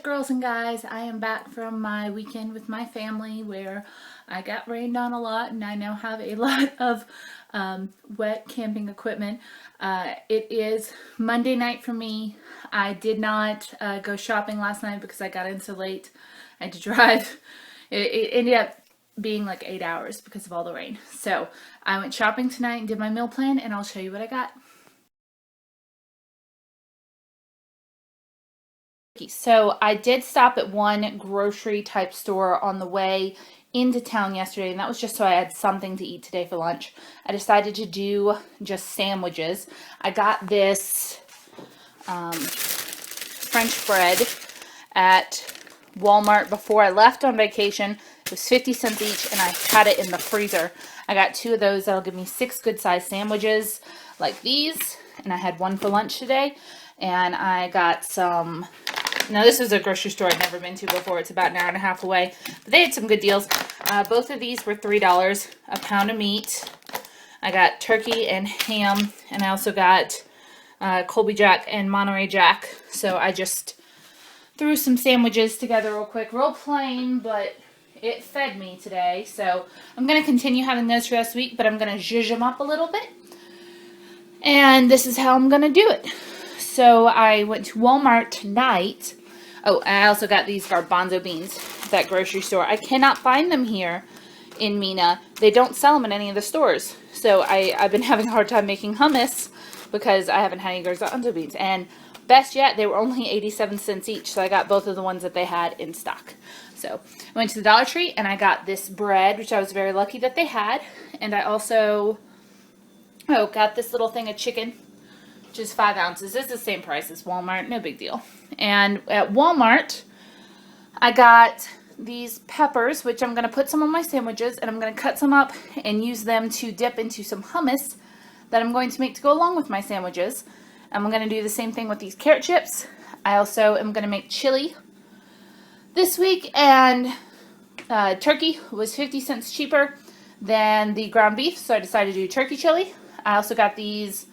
girls and guys. I am back from my weekend with my family where I got rained on a lot and I now have a lot of wet camping equipment. It is Monday night for me. I did not go shopping last night because I got in so late. I had to drive. It ended up being like 8 hours because of all the rain. So I went shopping tonight and did my meal plan, and I'll show you what I got. So I did stop at one grocery type store on the way into town yesterday, and that was just so I had something to eat today for lunch. I decided to do just sandwiches. I got this French bread at Walmart before I left on vacation. It was 50 cents each, and I had it in the freezer. I got 2 of those. That'll give me 6 good-sized sandwiches like these, and I had one for lunch today. And I got some... Now, this is a grocery store I've never been to before. It's about an hour and a half away. But they had some good deals. Both of these were $3 a pound of meat. I got turkey and ham. And I also got Colby Jack and Monterey Jack. So I just threw some sandwiches together real quick. Real plain, but it fed me today. So I'm going to continue having those for this week. But I'm going to zhuzh them up a little bit. And this is how I'm going to do it. So I went to Walmart tonight. Oh, I also got these garbanzo beans at that grocery store. I cannot find them here in Mena. They don't sell them in any of the stores. So I've been having a hard time making hummus because I haven't had any garbanzo beans. And best yet, they were only 87 cents each. So I got both of the ones that they had in stock. So I went to the Dollar Tree and I got this bread, which I was very lucky that they had. And I also got this little thing of chicken, which is 5 ounces. It's the same price as Walmart. No big deal. And at Walmart, I got these peppers, which I'm going to put some on my sandwiches, and I'm going to cut some up and use them to dip into some hummus that I'm going to make to go along with my sandwiches. I'm going to do the same thing with these carrot chips. I also am going to make chili this week, and turkey was 50 cents cheaper than the ground beef, so I decided to do turkey chili. I also got these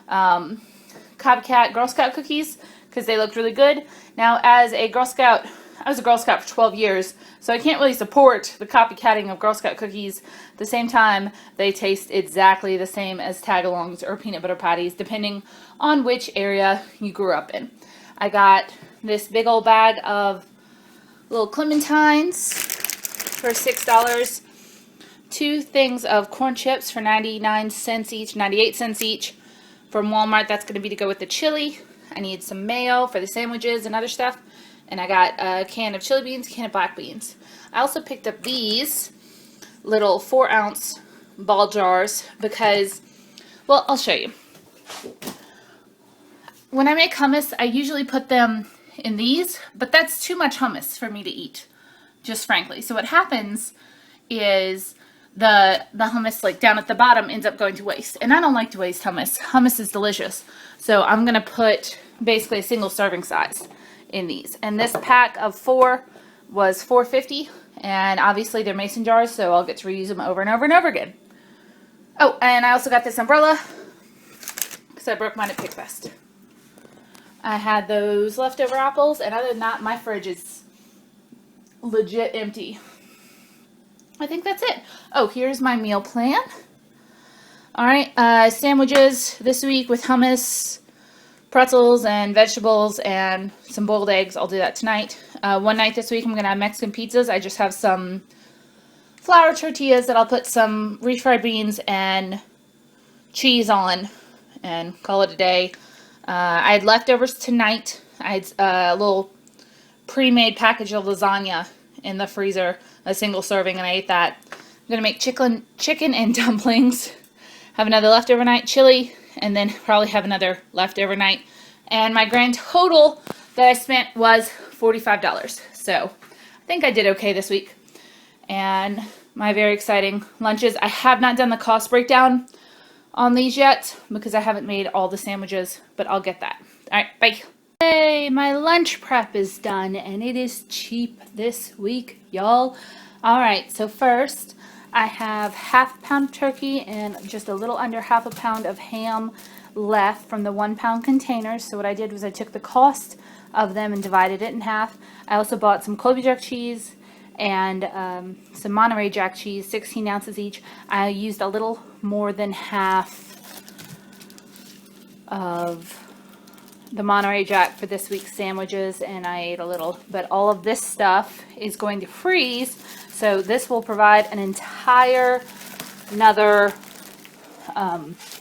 Copycat Girl Scout cookies because they looked really good. Now, as a Girl Scout, I was a Girl Scout for 12 years, so I can't really support the copycatting of Girl Scout cookies. At the same time, they taste exactly the same as tagalongs or peanut butter patties, depending on which area you grew up in. I got this big old bag of little clementines for $6. 2 things of corn chips for 99 cents each, 98 cents each from Walmart. That's going to be to go with the chili. I need some mayo for the sandwiches and other stuff. And I got a can of chili beans, a can of black beans. I also picked up these little 4-ounce ball jars because, well, I'll show you. When I make hummus, I usually put them in these, but that's too much hummus for me to eat, just frankly. So what happens is the hummus, like down at the bottom, ends up going to waste. And I don't like to waste hummus. Hummus is delicious. So I'm going to put basically a single serving size in these. And this pack of 4 was $4.50. And obviously they're mason jars, so I'll get to reuse them over and over and over again. Oh, and I also got this umbrella because I broke mine at Pickfest. I had those leftover apples, and other than that, my fridge is legit empty. I think that's it. Oh, here's my meal plan. Alright, sandwiches this week with hummus, pretzels, and vegetables, and some boiled eggs. I'll do that tonight. One night this week I'm going to have Mexican pizzas. I just have some flour tortillas that I'll put some refried beans and cheese on and call it a day. I had leftovers tonight. I had a little pre-made package of lasagna in the freezer, a single serving, and I ate that. I'm going to make chicken and dumplings, have another leftover night, chili, and then probably have another leftover night. And my grand total that I spent was $45. So I think I did okay this week. And my very exciting lunches. I have not done the cost breakdown on these yet because I haven't made all the sandwiches, but I'll get that. All right, bye. Hey, my lunch prep is done, and it is cheap this week, y'all. Alright, so first, I have half a pound of turkey and just a little under half a pound of ham left from the 1 pound containers. So what I did was I took the cost of them and divided it in half. I also bought some Colby Jack cheese and some Monterey Jack cheese, 16 ounces each. I used a little more than half of the Monterey Jack for this week's sandwiches, and I ate a little, but all of this stuff is going to freeze, so this will provide an entire another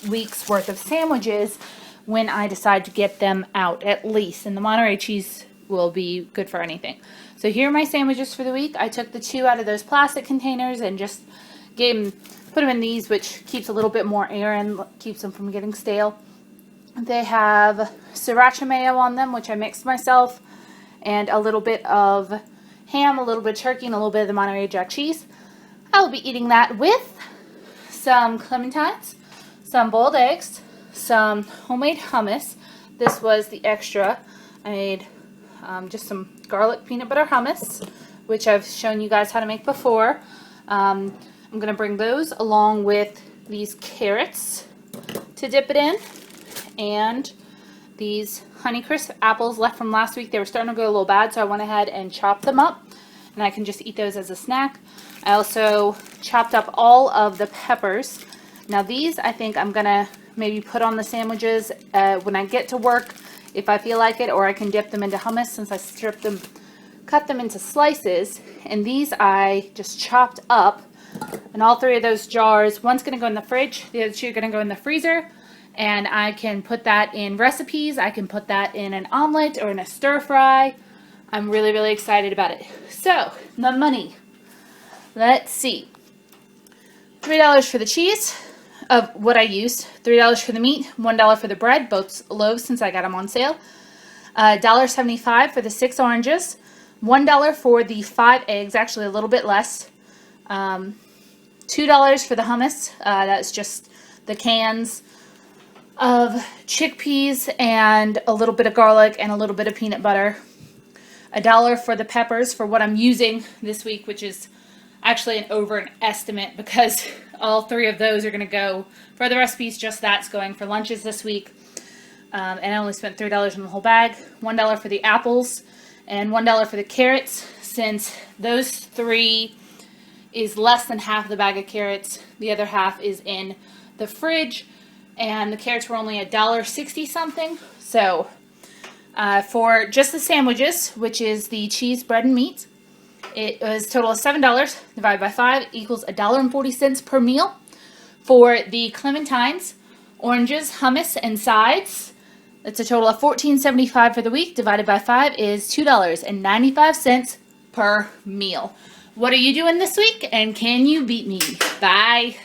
week's worth of sandwiches when I decide to get them out, at least. And the Monterey cheese will be good for anything. So here are my sandwiches for the week. I took the 2 out of those plastic containers and just put them in these, which keeps a little bit more air and keeps them from getting stale. They have sriracha mayo on them, which I mixed myself, and a little bit of ham, a little bit of turkey, and a little bit of the Monterey Jack cheese. I will be eating that with some clementines, some boiled eggs, some homemade hummus. This was the extra. I made just some garlic peanut butter hummus, which I've shown you guys how to make before. I'm going to bring those along with these carrots to dip it in, and these Honeycrisp apples left from last week. They were starting to go a little bad, so I went ahead and chopped them up, and I can just eat those as a snack. I also chopped up all of the peppers. Now these I think I'm going to maybe put on the sandwiches when I get to work if I feel like it, or I can dip them into hummus since I cut them into slices. And these I just chopped up, and all 3 of those jars, one's going to go in the fridge, the other 2 are going to go in the freezer, and I can put that in recipes. I can put that in an omelet or in a stir fry. I'm really, really excited about it. So, the money. Let's see. $3 for the cheese of what I used. $3 for the meat. $1 for the bread, both loaves since I got them on sale. $1.75 for the 6 oranges. $1 for the 5 eggs, actually a little bit less. $2 for the hummus. That's just the cans of chickpeas and a little bit of garlic and a little bit of peanut butter. $1 for the peppers for what I'm using this week, which is actually an estimate because all 3 of those are going to go for the recipes. Just that's going for lunches this week. And I only spent $3 on the whole bag. $1 for the apples and $1 for the carrots, since those 3 is less than half the bag of carrots. The other half is in the fridge, and the carrots were only $1.60 something. So for just the sandwiches, which is the cheese, bread, and meat, it was a total of $7 divided by 5 equals $1.40 per meal. For the clementines, oranges, hummus, and sides, it's a total of $14.75 for the week. Divided by 5 is $2.95 per meal. What are you doing this week, and can you beat me? Bye.